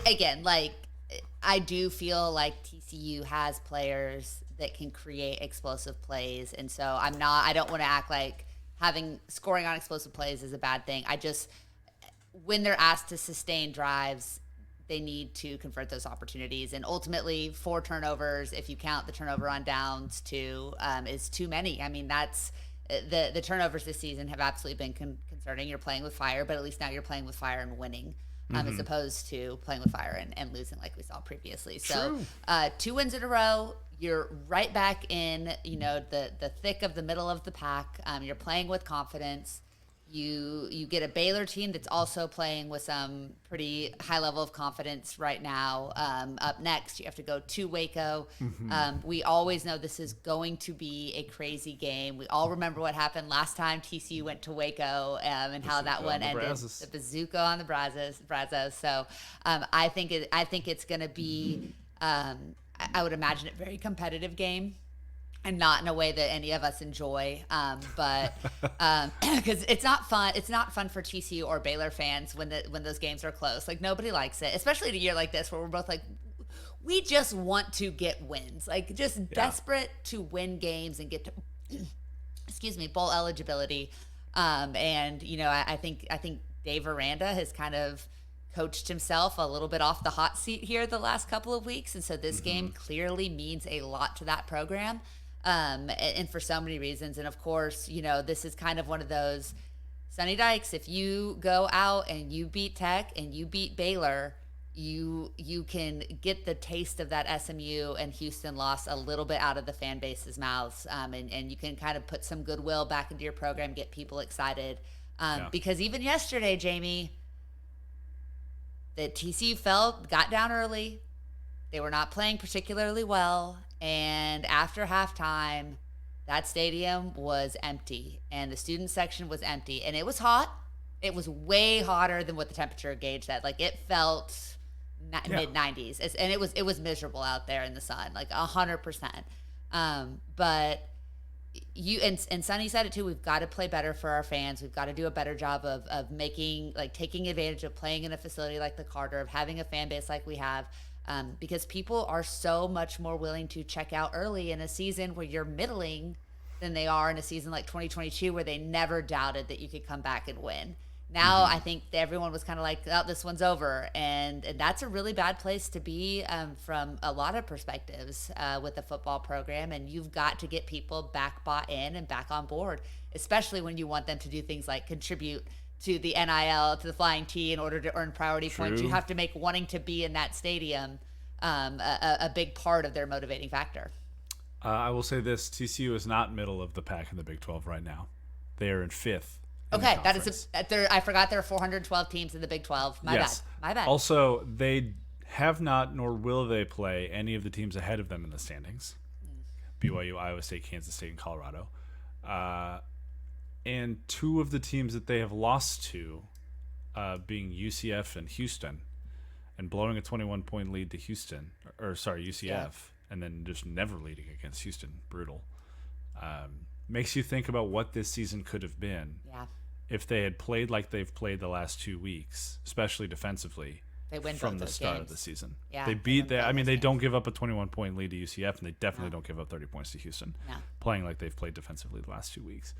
Again, like I do feel like TCU has players that can create explosive plays, and so I don't want to act like scoring on explosive plays is a bad thing. When they're asked to sustain drives, they need to convert those opportunities. And ultimately, 4 turnovers, if you count the turnover on downs too, is too many. I mean, that's the turnovers this season have absolutely been concerning. You're playing with fire, but at least now you're playing with fire and winning, as opposed to playing with fire and losing like we saw previously. So 2 wins in a row. You're right back in, the thick of the middle of the pack. You're playing with confidence. You get a Baylor team that's also playing with some pretty high level of confidence right now. Up next, you have to go to Waco. We always know this is going to be a crazy game. We all remember what happened last time TCU went to Waco and how that one ended. The bazooka on the Brazos. So I think it's going to be, I would imagine, a very competitive game. and not in a way that any of us enjoy. But because it's not fun. It's not fun for TCU or Baylor fans when those games are close. Like nobody likes it, especially in a year like this where we're both like, we just want to get wins, like just desperate to win games and get to, excuse me, bowl eligibility. And I think Dave Aranda has kind of coached himself a little bit off the hot seat here the last couple of weeks, and so this game clearly means a lot to that program, and for so many reasons. And of course, this is kind of one of those Sonny Dykes. If you go out and you beat Tech and you beat Baylor, you can get the taste of that SMU and Houston loss a little bit out of the fan base's mouths, and you can kind of put some goodwill back into your program, get people excited, because even yesterday, Jamie, the TCU got down early. They were not playing particularly well. And after halftime, that stadium was empty. And the student section was empty. And it was hot. It was way hotter than what the temperature gauge said. Like, it felt mid-90s. And it was miserable out there in the sun, like 100%. But you and Sonny said it too. We've got to play better for our fans. We've got to do a better job of making, like, taking advantage of playing in a facility like the Carter, of having a fan base like we have, because people are so much more willing to check out early in a season where you're middling than they are in a season like 2022 where they never doubted that you could come back and win. Now I think everyone was kind of like, oh, this one's over. And that's a really bad place to be, from a lot of perspectives, with the football program. And you've got to get people back bought in and back on board, especially when you want them to do things like contribute to the NIL, to the Flying T in order to earn priority points. You have to make wanting to be in that stadium a big part of their motivating factor. I will say this: TCU is not middle of the pack in the Big 12 right now. They are in fifth. Okay, that is I forgot there are 412 teams in the Big 12. My bad. Also, they have not, nor will they play any of the teams ahead of them in the standings. BYU, Iowa State, Kansas State, and Colorado. And two of the teams that they have lost to, being UCF and Houston, and blowing a 21-point lead to UCF, and then just never leading against Houston. Brutal. Makes you think about what this season could have been if they had played like they've played the last 2 weeks, especially defensively. They win from the start games of the season. Yeah, they beat that. I mean, they don't give up a 21-point lead to UCF, and they definitely don't give up 30 points to Houston. No. Playing like they've played defensively the last 2 weeks.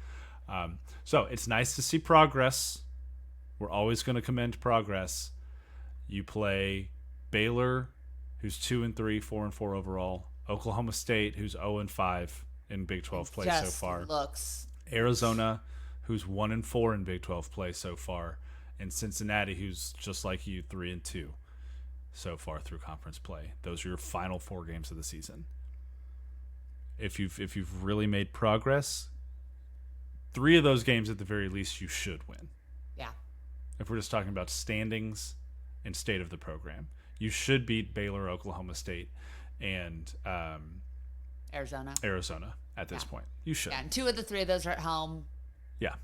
So it's nice to see progress. We're always going to commend progress. You play Baylor, who's 2-3, 4-4 overall. Oklahoma State, who's 0-5 in Big 12 play so far. Arizona, who's 1-4 in Big 12 play so far, and Cincinnati, who's just like you, 3-2 so far through conference play. Those are your final 4 games of the season. If you've really made progress, 3 of those games at the very least you should win. Yeah. If we're just talking about standings and state of the program, you should beat Baylor, Oklahoma State, and Arizona at this point. You should. Yeah, and 2 of the 3 of those are at home. Yeah.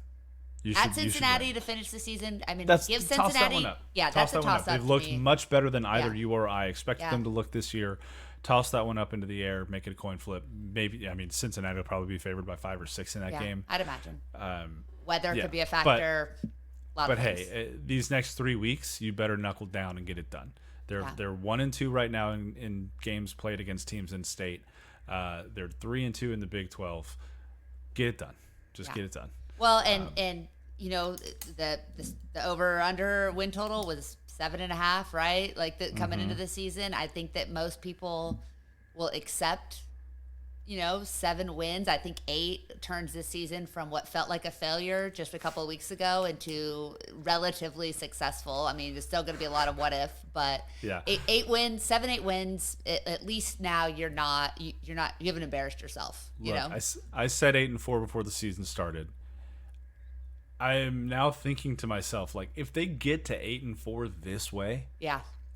At Cincinnati to finish the season. I mean, give Cincinnati. Toss that one up. Yeah, that's a toss up. They've looked much better than either you or I expected them to look this year. Toss that one up into the air, make it a coin flip. Maybe, I mean, Cincinnati will probably be favored by 5 or 6 in that game. I'd imagine. Weather could be a factor. But hey, these next 3 weeks, you better knuckle down and get it done. They're 1-2 right now in games played against teams in state. They're 3-2 in the Big 12. Get it done. Just get it done. Well, and you know, the over under win total was 7.5, right? Like coming into the season, I think that most people will accept, 7 wins. I think 8 turns this season from what felt like a failure just a couple of weeks ago into relatively successful. I mean, there's still going to be a lot of what if, but 8 wins, 7-8 wins. At least now you haven't embarrassed yourself. Look, I said 8-4 before the season started. I am now thinking to myself, like, if they get to 8-4 this way,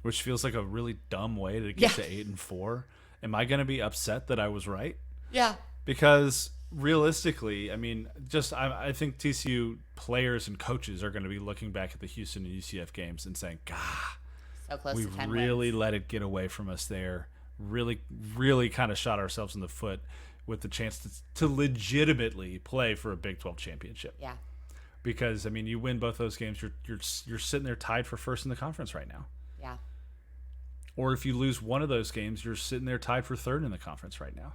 which feels like a really dumb way to get to 8-4, am I going to be upset that I was right? Yeah. Because realistically, I mean, I think TCU players and coaches are going to be looking back at the Houston and UCF games and saying, "God, so close we to 10 really wins. let it get away from us there. Really, really kind of shot ourselves in the foot with the chance to legitimately play for a Big 12 championship. Yeah. Because I mean, you win both those games, you're sitting there tied for first in the conference right now. Yeah. Or if you lose one of those games, you're sitting there tied for third in the conference right now,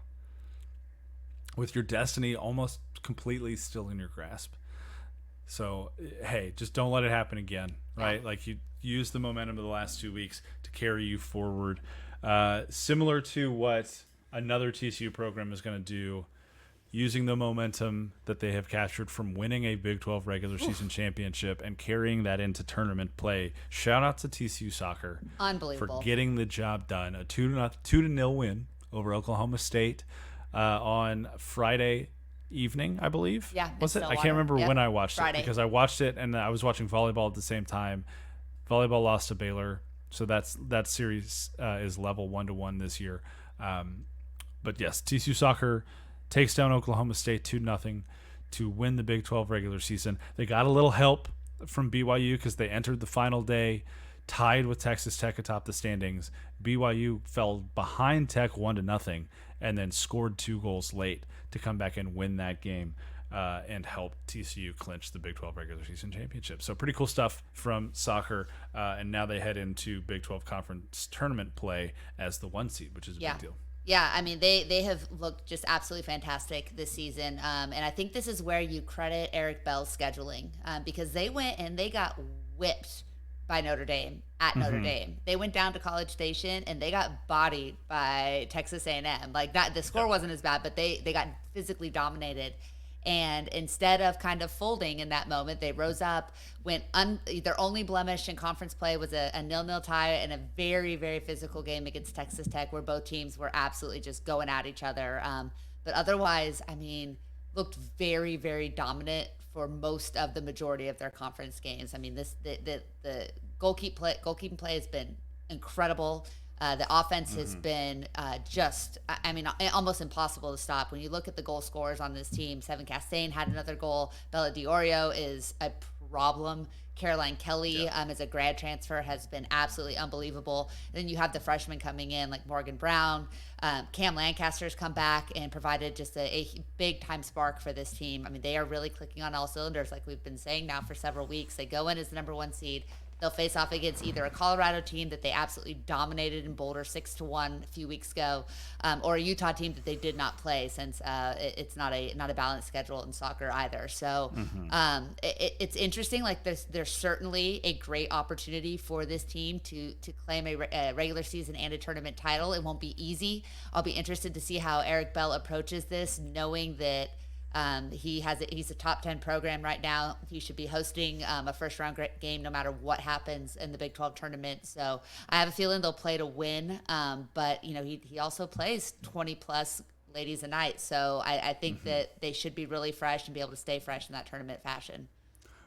with your destiny almost completely still in your grasp. So hey, just don't let it happen again, right? Like, you use the momentum of the last 2 weeks to carry you forward. Similar to what another TCU program is going to do, using the momentum that they have captured from winning a Big 12 regular season championship and carrying that into tournament play. Shout out to TCU soccer. Unbelievable. For getting the job done. A 2-0 win over Oklahoma State on Friday evening, I believe. Yeah. Was it? I can't remember when I watched Friday. it, because I watched it and I was watching volleyball at the same time. Volleyball lost to Baylor, so that series is level 1-1 this year. But yes, TCU soccer takes down Oklahoma State 2-0 to win the Big 12 regular season. They got a little help from BYU because they entered the final day tied with Texas Tech atop the standings. BYU fell behind Tech 1-0 and then scored 2 goals late to come back and win that game and help TCU clinch the Big 12 regular season championship. So pretty cool stuff from soccer. And now they head into Big 12 conference tournament play as the 1 seed, which is a big deal. Yeah, I mean, they have looked just absolutely fantastic this season. And I think this is where you credit Eric Bell's scheduling, because they went and they got whipped by Notre Dame at Notre Dame. They went down to College Station and they got bodied by Texas A&M. Like, that, the score wasn't as bad, but they got physically dominated. And instead of kind of folding in that moment, they rose up, their only blemish in conference play was a 0-0 tie in a very, very physical game against Texas Tech, where both teams were absolutely just going at each other. But otherwise, I mean, looked very, very dominant for most of the majority of their conference games. I mean, the goalkeeping play has been incredible. The offense has been almost impossible to stop. When you look at the goal scorers on this team, Seven Castaigne had another goal. Bella Diorio is a problem. Caroline Kelly, as a grad transfer, has been absolutely unbelievable. Then you have the freshmen coming in like Morgan Brown. Cam Lancaster's come back and provided just a big time spark for this team. I mean, they are really clicking on all cylinders, like we've been saying now for several weeks. They go in as the number 1 seed. They'll face off against either a Colorado team that they absolutely dominated in Boulder 6-1 a few weeks ago, or a Utah team that they did not play, since it's not a balanced schedule in soccer either. So it's interesting. Like, there's certainly a great opportunity for this team to claim a regular season and a tournament title. It won't be easy. I'll be interested to see how Eric Bell approaches this, knowing that he's a top 10 program right now. He should be hosting a first round game no matter what happens in the Big 12 tournament. So I have a feeling they'll play to win. But you know, he also plays 20 plus ladies a night. So I think that they should be really fresh and be able to stay fresh in that tournament fashion.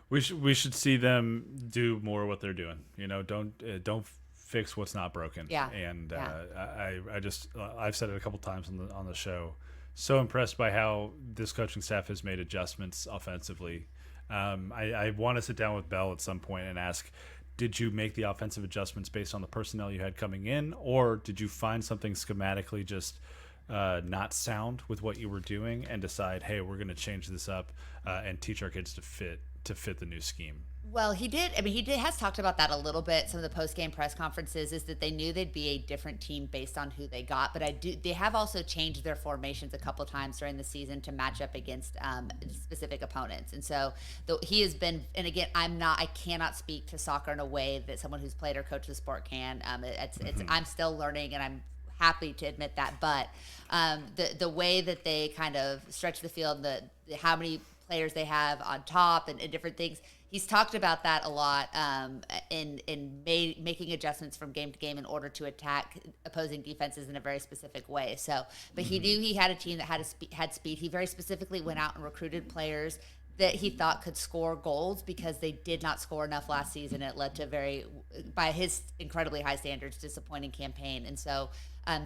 We should see them do more of what they're doing. You know, don't fix what's not broken. Yeah. And I've said it a couple times on the show. So impressed by how this coaching staff has made adjustments offensively. I want to sit down with Bell at some point and ask, did you make the offensive adjustments based on the personnel you had coming in, or did you find something schematically just not sound with what you were doing and decide, hey, we're going to change this up and teach our kids to fit the new scheme? Well, he did. I mean, has talked about that a little bit. Some of the post-game press conferences is that they knew they'd be a different team based on who they got. But they have also changed their formations a couple times during the season to match up against specific opponents. And so he has been. And again, I cannot speak to soccer in a way that someone who's played or coached the sport can. I'm still learning, and I'm happy to admit that. But the way that they kind of stretch the field, how many players they have on top, and different things. He's talked about that a lot in making adjustments from game to game in order to attack opposing defenses in a very specific way. So, but he knew he had a team that had speed. He very specifically went out and recruited players that he thought could score goals because they did not score enough last season. It led to by his incredibly high standards, disappointing campaign. And so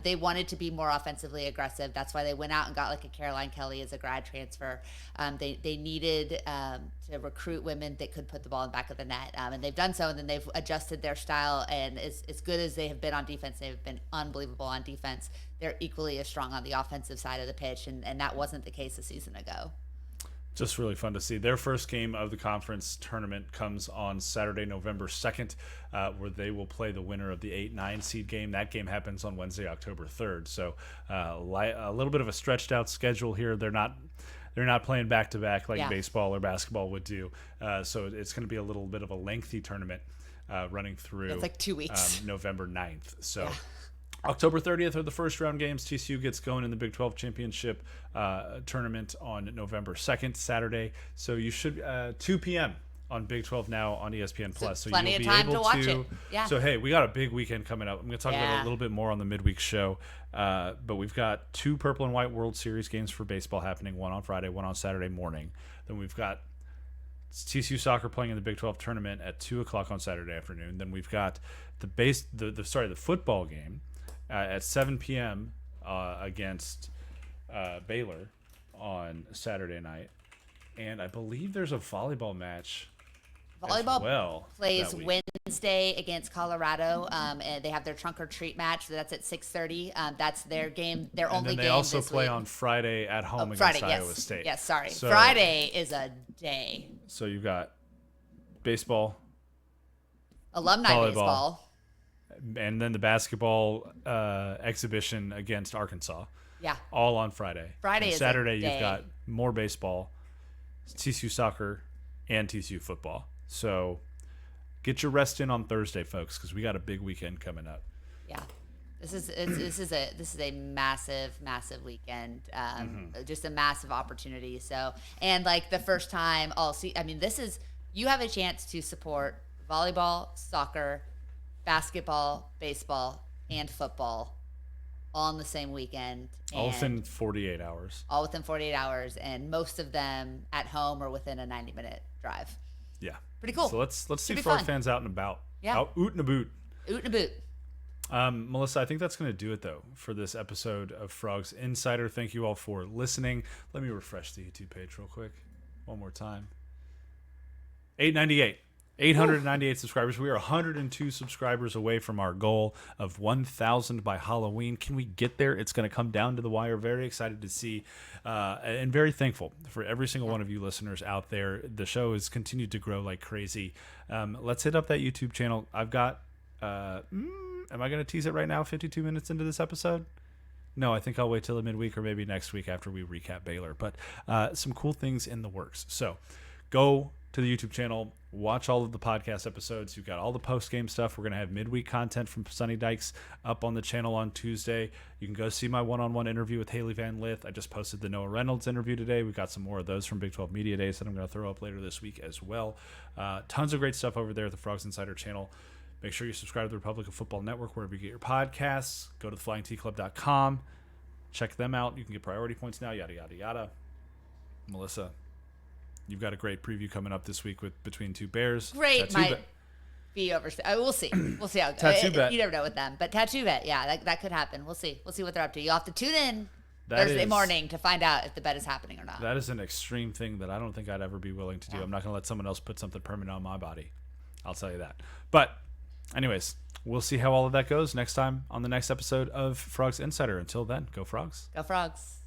they wanted to be more offensively aggressive. That's why they went out and got like a Caroline Kelly as a grad transfer. They needed to recruit women that could put the ball in the back of the net. And they've done so, and then they've adjusted their style. And as good as they have been on defense, they've been unbelievable on defense. They're equally as strong on the offensive side of the pitch. And that wasn't the case a season ago. Just really fun to see. Their first game of the conference tournament comes on Saturday, November 2nd, where they will play the winner of the 8-9 seed game. That game happens on Wednesday, October 3rd. So a little bit of a stretched out schedule here. They're not playing back to back like baseball or basketball would do. So it's going to be a little bit of a lengthy tournament running through. It's like 2 weeks. November 9th. So. October 30th are the first round games. TCU gets going in the Big 12 championship tournament on November 2nd, Saturday. So you should 2 p.m. on Big 12 now on ESPN Plus. So plenty you'll of be time able to watch it. Yeah. So hey, we got a big weekend coming up. I'm going to talk about it a little bit more on the midweek show. But we've got 2 Purple and White World Series games for baseball happening. One on Friday, one on Saturday morning. Then we've got TCU soccer playing in the Big 12 tournament at 2:00 on Saturday afternoon. Then we've got the football game. At 7 p.m. Against Baylor on Saturday night. And I believe there's a volleyball match Volleyball plays Wednesday against Colorado, and they have their trunk or treat match. So that's at 6:30. That's their game, their only game. And they also this play week. on Friday at home against Iowa State. Yes, sorry. So, Friday is a day. So you've got baseball, alumni volleyball, baseball. And then the basketball exhibition against Arkansas. Yeah. All on Friday. Friday and is Saturday, a day. you've got more baseball, TCU soccer, and TCU football. So get your rest in on Thursday, folks, because we got a big weekend coming up. Yeah. This is a massive weekend. Just a massive opportunity. So, and like the first time you have a chance to support volleyball, soccer, basketball, baseball, and football all in the same weekend. All within 48 hours. All within 48 hours, and most of them at home or within a 90-minute drive. Yeah. Pretty cool. So let's see Frog fans out and about. Yeah. Out and about. Oot and a boot. Melissa, I think that's going to do it, though, for this episode of Frogs Insider. Thank you all for listening. Let me refresh the YouTube page real quick. One more time. 898 subscribers. We are 102 subscribers away from our goal of 1,000 by Halloween. Can we get there? It's going to come down to the wire. Very excited to see and very thankful for every single one of you listeners out there. The show has continued to grow like crazy. Let's hit up that YouTube channel. I've got, am I going to tease it right now, 52 minutes into this episode? No, I think I'll wait till the midweek or maybe next week after we recap Baylor. But some cool things in the works. So go to the YouTube channel, watch all of the podcast episodes. You've got all the post-game stuff. We're going to have midweek content from Sonny Dykes up on the channel on Tuesday. You can go see my one-on-one interview with Haley Van Lith. I just posted the Noah Reynolds interview today. We've got some more of those from Big 12 Media Days that I'm going to throw up later this week as well. Tons of great stuff over there at the Frogs Insider channel. Make sure you subscribe to the Republic of Football Network wherever you get your podcasts. Go to theflyingtclub.com. Check them out. You can get priority points now, yada, yada, yada. Melissa, you've got a great preview coming up this week with Between Two Bears. Great, might be over. We'll see. We'll see how it goes. Tattoo bet. You never know with them, but tattoo bet, yeah, that could happen. We'll see. We'll see what they're up to. You'll have to tune in Thursday morning to find out if the bet is happening or not. That is an extreme thing that I don't think I'd ever be willing to do. I'm not going to let someone else put something permanent on my body. I'll tell you that. But anyways, we'll see how all of that goes next time on the next episode of Frogs Insider. Until then, go Frogs. Go Frogs.